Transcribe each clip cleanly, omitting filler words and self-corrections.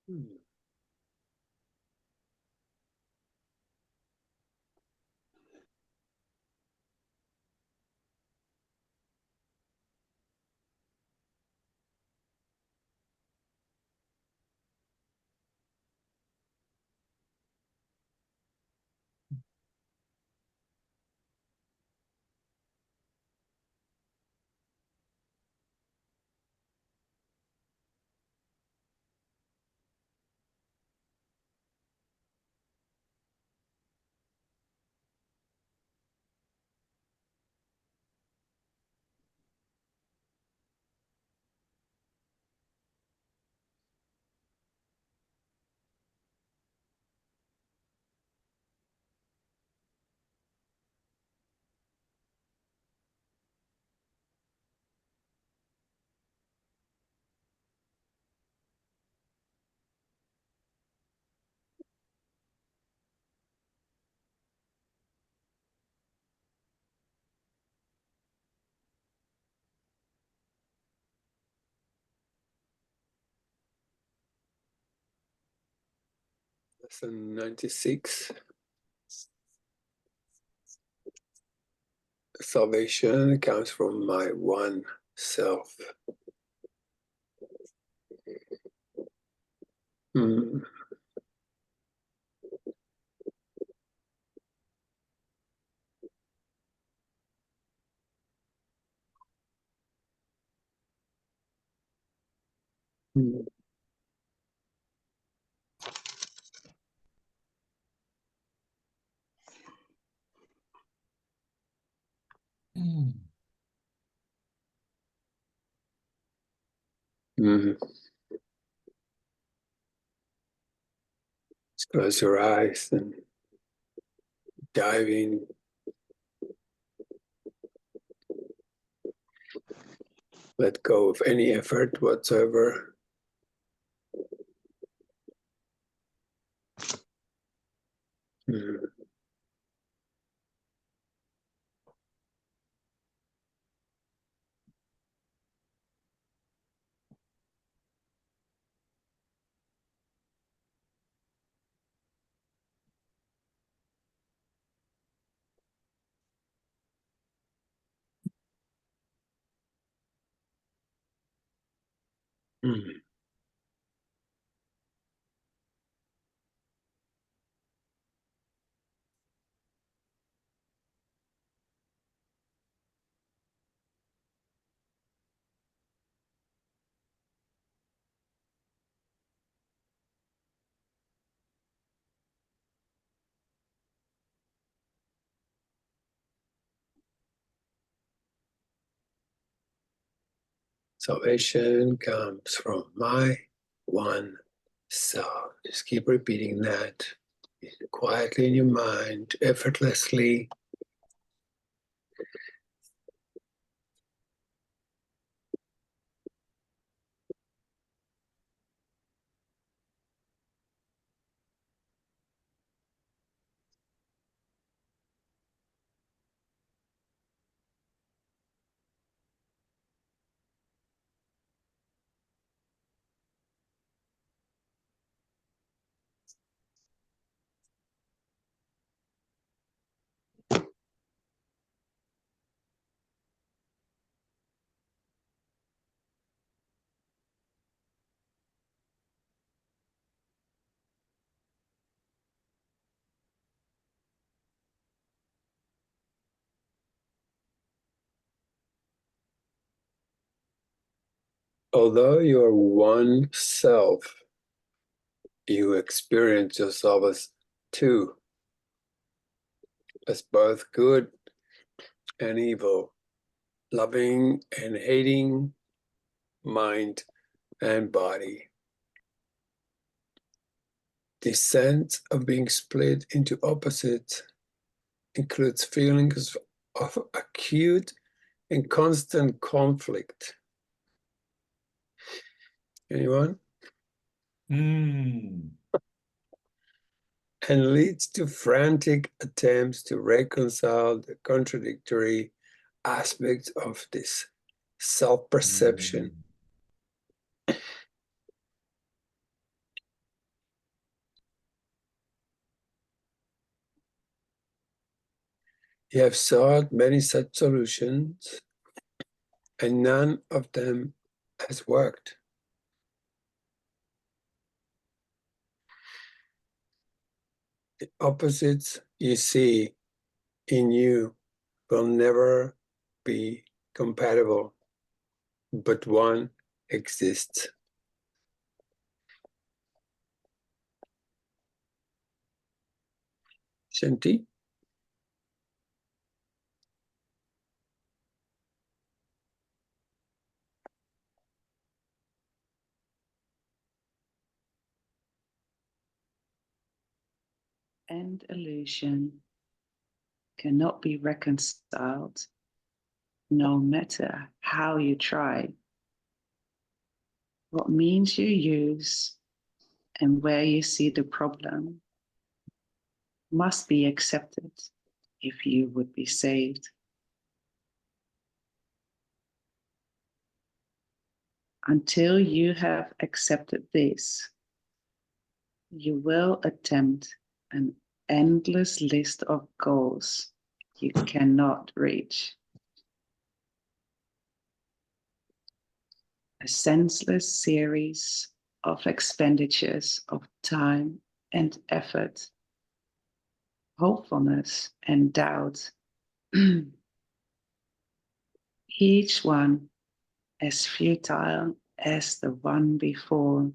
Hmm. Lesson 96. Salvation comes from my one self. Hmm. Hmm. Hmm. Just close your eyes and dive in. Let go of any effort whatsoever. Hmm. Hmm. Salvation comes from my one self. Just keep repeating that quietly in your mind, effortlessly. Although you're one self, you experience yourself as two, as both good and evil, loving and hating, mind and body. This sense of being split into opposites includes feelings of acute and constant conflict. Anyone? Mm. And leads to frantic attempts to reconcile the contradictory aspects of this self-perception. Mm. You have sought many such solutions, and none of them has worked. The opposites you see in you will never be compatible, but one exists. Shanti? And illusion cannot be reconciled no matter how you try. What means you use and where you see the problem must be accepted if you would be saved. Until you have accepted this, you will attempt an endless list of goals you cannot reach. A senseless series of expenditures of time and effort, hopefulness and doubt, each one as futile as the one before,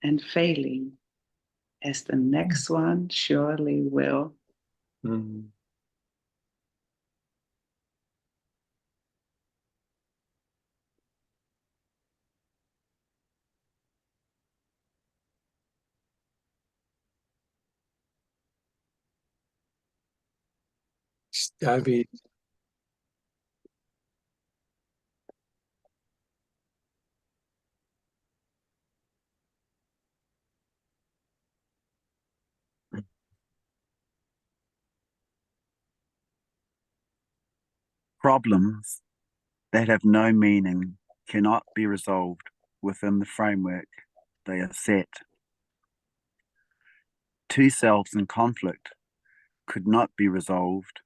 and failing as the next one surely will. Mm. Stabby. Problems that have no meaning cannot be resolved within the framework they are set. Two selves in conflict could not be resolved,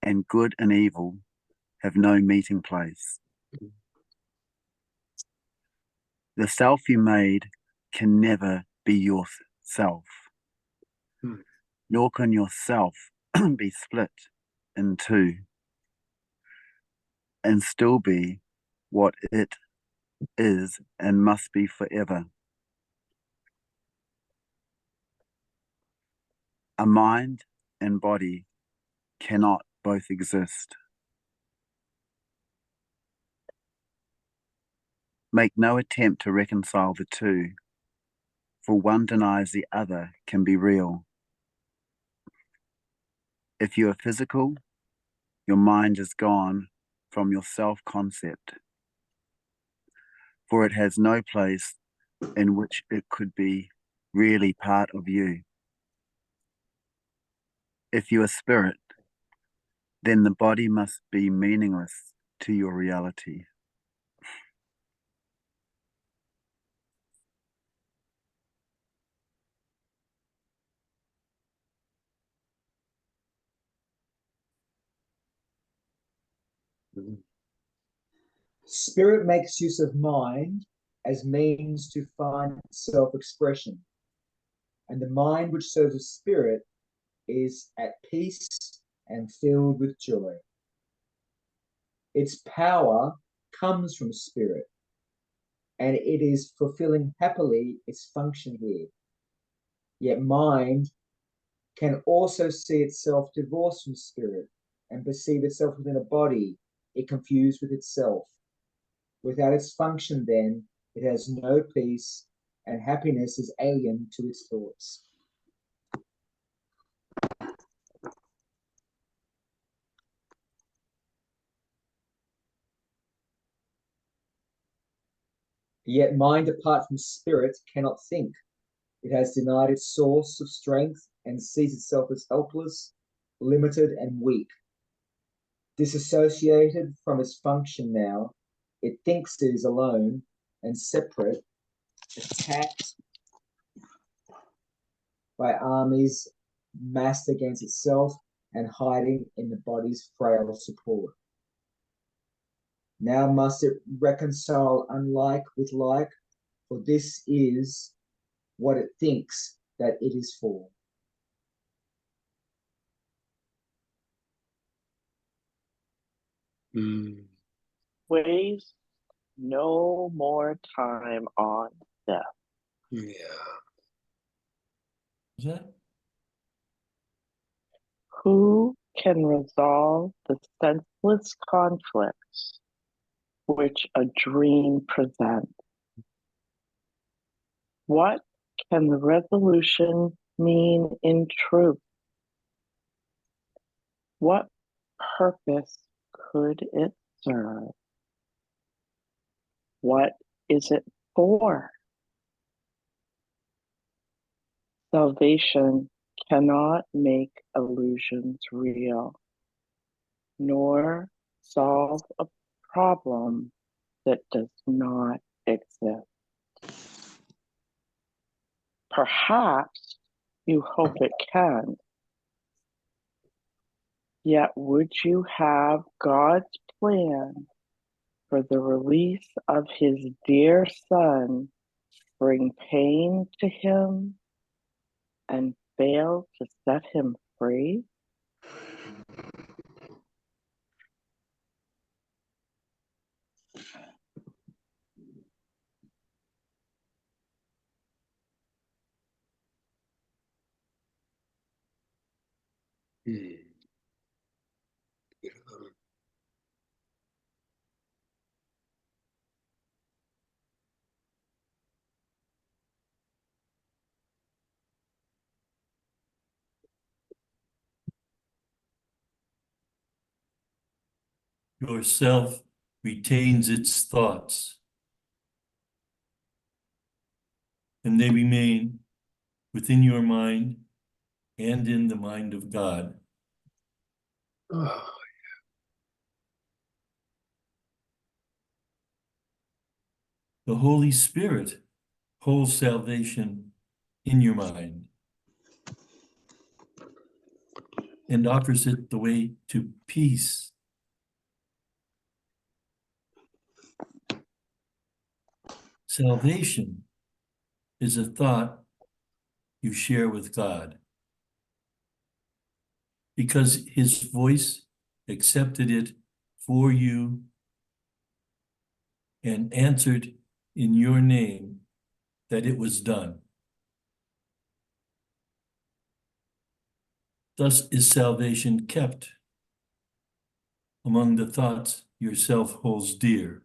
and good and evil have no meeting place. The self you made can never be yourself, nor can yourself be split in two and still be what it is and must be forever. A mind and body cannot both exist. Make no attempt to reconcile the two, for one denies the other can be real. If you are physical, your mind is gone from your self-concept, for it has no place in which it could be really part of you. If you are spirit, then the body must be meaningless to your reality. Spirit makes use of mind as means to find self-expression, and the mind which serves a spirit is at peace and filled with joy. Its power comes from spirit, and it is fulfilling happily its function here. Yet mind can also see itself divorced from spirit and perceive itself within a body it confused with itself. Without its function, then, it has no peace, and happiness is alien to its thoughts. Yet mind apart from spirit cannot think. It has denied its source of strength and sees itself as helpless, limited, and weak. Disassociated from its function now, it thinks it is alone and separate, attacked by armies massed against itself, and hiding in the body's frail support. Now must it reconcile unlike with like, for this is what it thinks that it is for. Waste no more time on death. Yeah. Is that? Who can resolve the senseless conflicts which a dream presents? What can the resolution mean in truth? What purpose could it serve? What is it for? Salvation cannot make illusions real, nor solve a problem that does not exist. Perhaps you hope it can, yet would you have God's plan for the release of his dear son bring pain to him and fail to set him free? Beautiful. Your self retains its thoughts, and they remain within your mind and in the mind of God. Oh, The Holy Spirit holds salvation in your mind and offers it the way to peace. Salvation is a thought you share with God because his voice accepted it for you and answered in your name that it was done. Thus is salvation kept among the thoughts yourself holds dear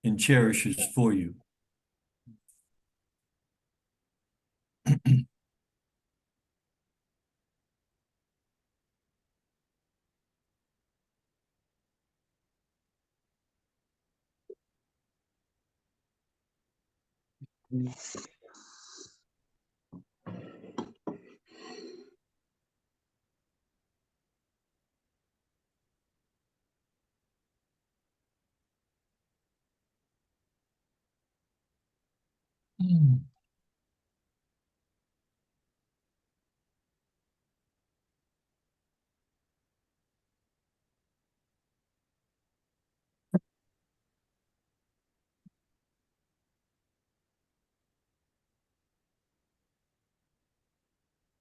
and cherishes for you.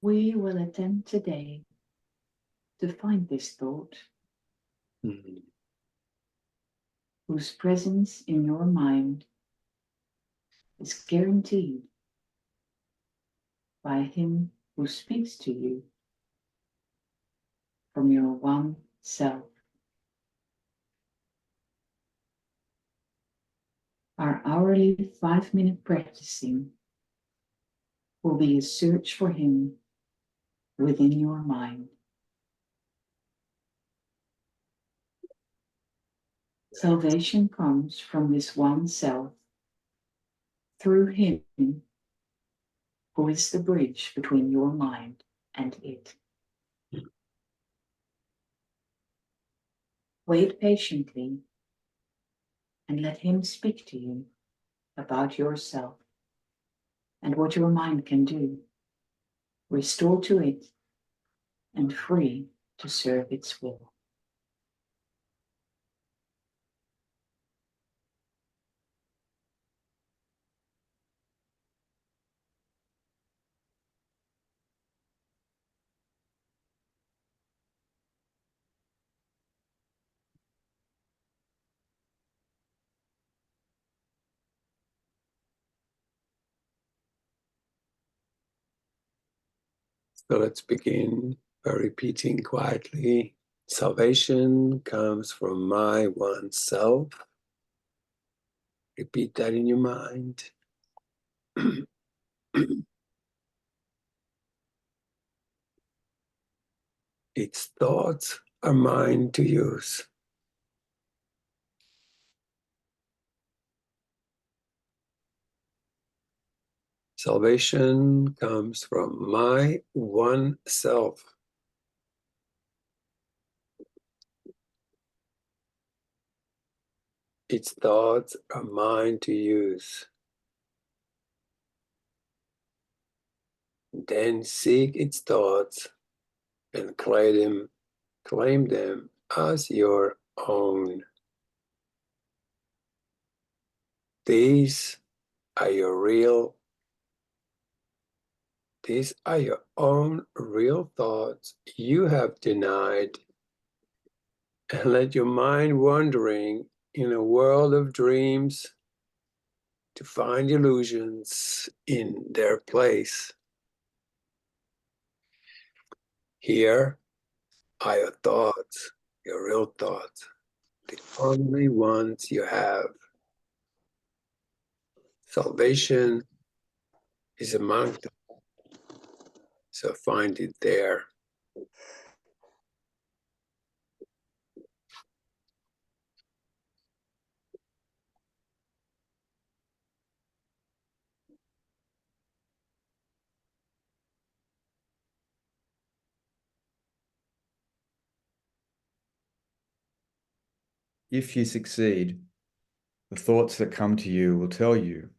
We will attempt today to find this thought whose presence in your mind is guaranteed by him who speaks to you from your one self. Our hourly 5-minute practicing will be a search for him within your mind. Salvation comes from this one self through him who is the bridge between your mind and it. Wait patiently and let him speak to you about yourself and what your mind can do. Restore to it and free to serve its will. So let's begin by repeating quietly. Salvation comes from my one self. Repeat that in your mind. Its thoughts are mine to use. Salvation comes from my one self. Its thoughts are mine to use. Then seek its thoughts and claim them as your own. These are your own real thoughts you have denied, and let your mind wandering in a world of dreams to find illusions in their place. Here are your thoughts, your real thoughts, the only ones you have. Salvation is among them, so find it there. If you succeed, the thoughts that come to you will tell you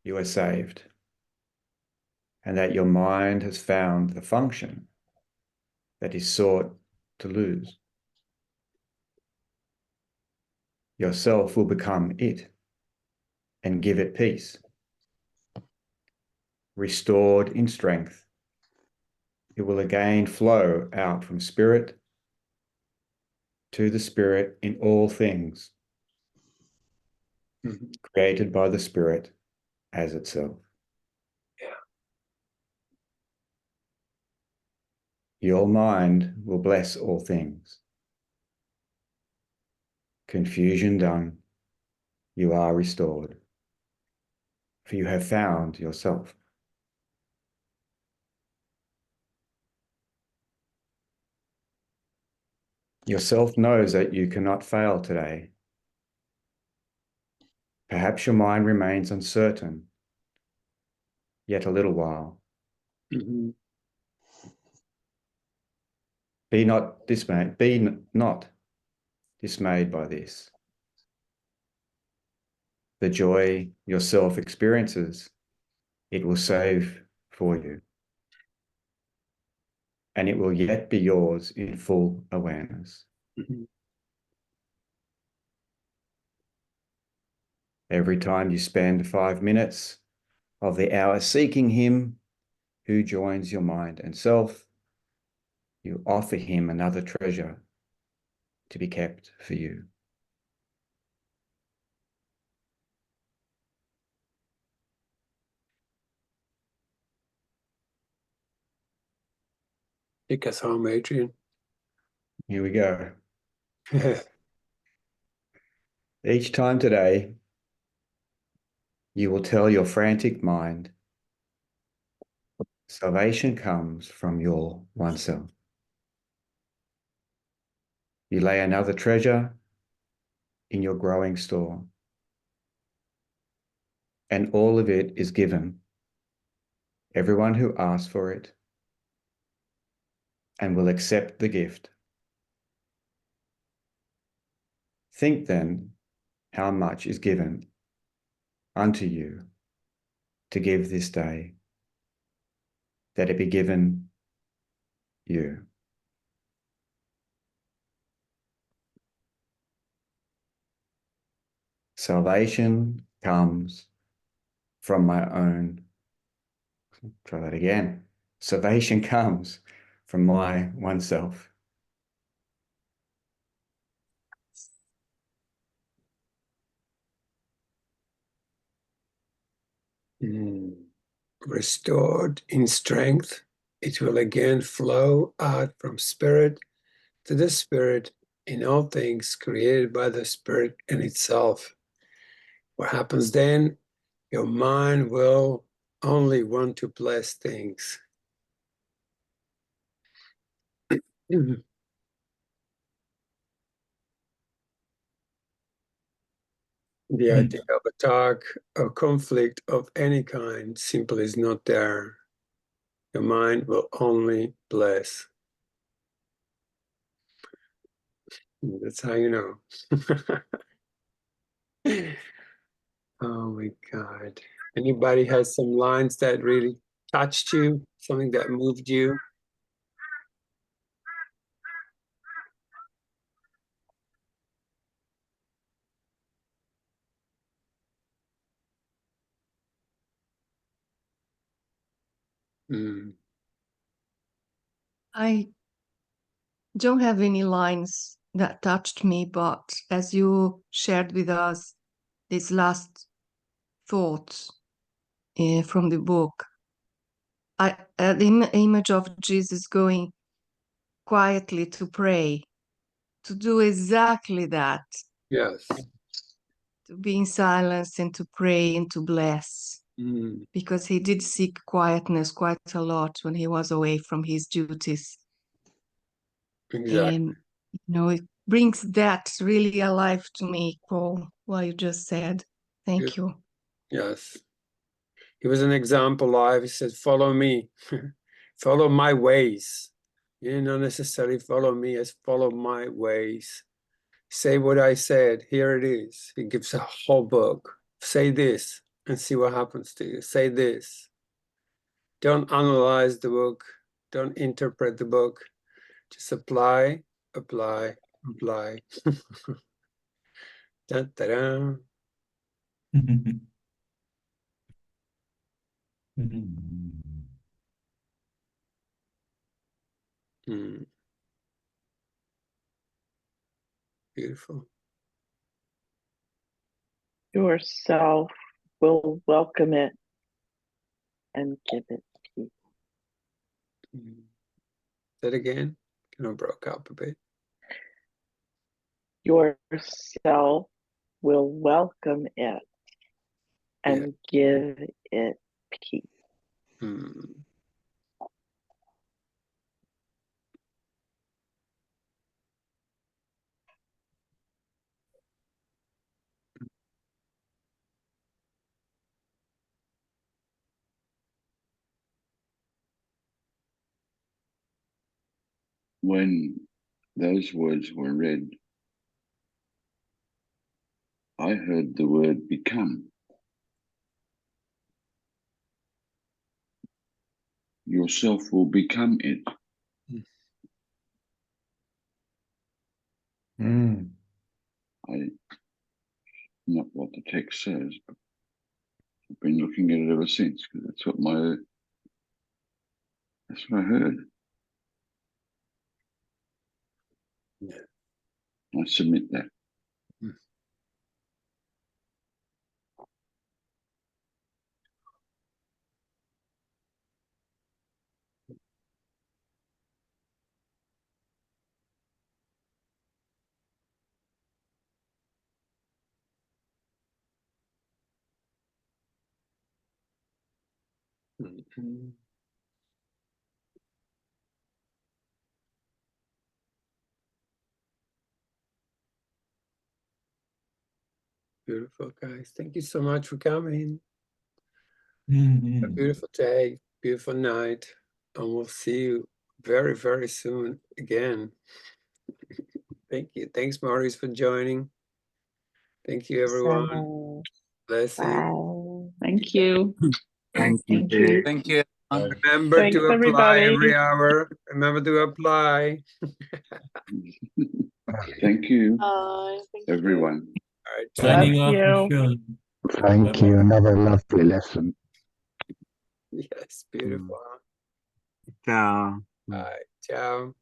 you are saved and that your mind has found the function that is sought to lose. Yourself will become it and give it peace. Restored in strength, it will again flow out from spirit to the spirit in all things, created by the spirit as itself. Yeah. Your mind will bless all things. Confusion done, you are restored, for you have found yourself. Yourself knows that you cannot fail today. Perhaps your mind remains uncertain yet a little while. Mm-hmm. Be not dismayed by this. The joy yourself experiences, it will save for you. And it will yet be yours in full awareness. Mm-hmm. Every time you spend 5 minutes of the hour seeking him who joins your mind and self, you offer him another treasure to be kept for you. Take us home, Adrian. Here we go. Each time today, you will tell your frantic mind, salvation comes from your one self. You lay another treasure in your growing store, and all of it is given, everyone who asks for it and will accept the gift. Think then how much is given unto you to give this day, that it be given you. Salvation comes from my own. Try that again. Salvation comes from my oneself. Restored in strength, it will again flow out from spirit to the spirit in all things created by the spirit in itself. What happens then? Your mind will only want to bless things. The idea of attack or conflict of any kind simply is not there. Your mind will only bless. That's how you know. Oh my God. Anybody has some lines that really touched you? Something that moved you? I don't have any lines that touched me, but as you shared with us these last thoughts from the book, I had the image of Jesus going quietly to pray, to do exactly that. Yes. To be in silence and to pray and to bless. Because he did seek quietness quite a lot when he was away from his duties. Exactly. And, it brings that really alive to me, Paul, what you just said. Thank you. Yes. He was an example live. He said, follow me, follow my ways. You not necessarily follow me as follow my ways. Say what I said, here it is. He gives a whole book. Say this and see what happens to you. Say this. Don't analyze the book. Don't interpret the book. Just apply, apply, apply. Dun, da-da. Beautiful. Yourself will welcome it and give it peace. That again? Kind of broke up a bit. Yourself will welcome it and give it peace. When those words were read, I heard the word become. Yourself will become it. Not what the text says, but I've been looking at it ever since, because that's what I heard. I submit that. Beautiful, guys. Thank you so much for coming. A beautiful day, beautiful night, and we'll see you very, very soon again. Thank you. Thanks, Maurice, for joining. Thank you, everyone. Bless you. Thank you. Thank you. Thank you. Thank you. Remember Thanks, to apply everybody. every hour. Remember to apply. Thank you, Thank everyone. All right, Signing Love off you. the show. Thank Bye-bye. you. Another lovely lesson. yes, beautiful. Ciao. All right, ciao.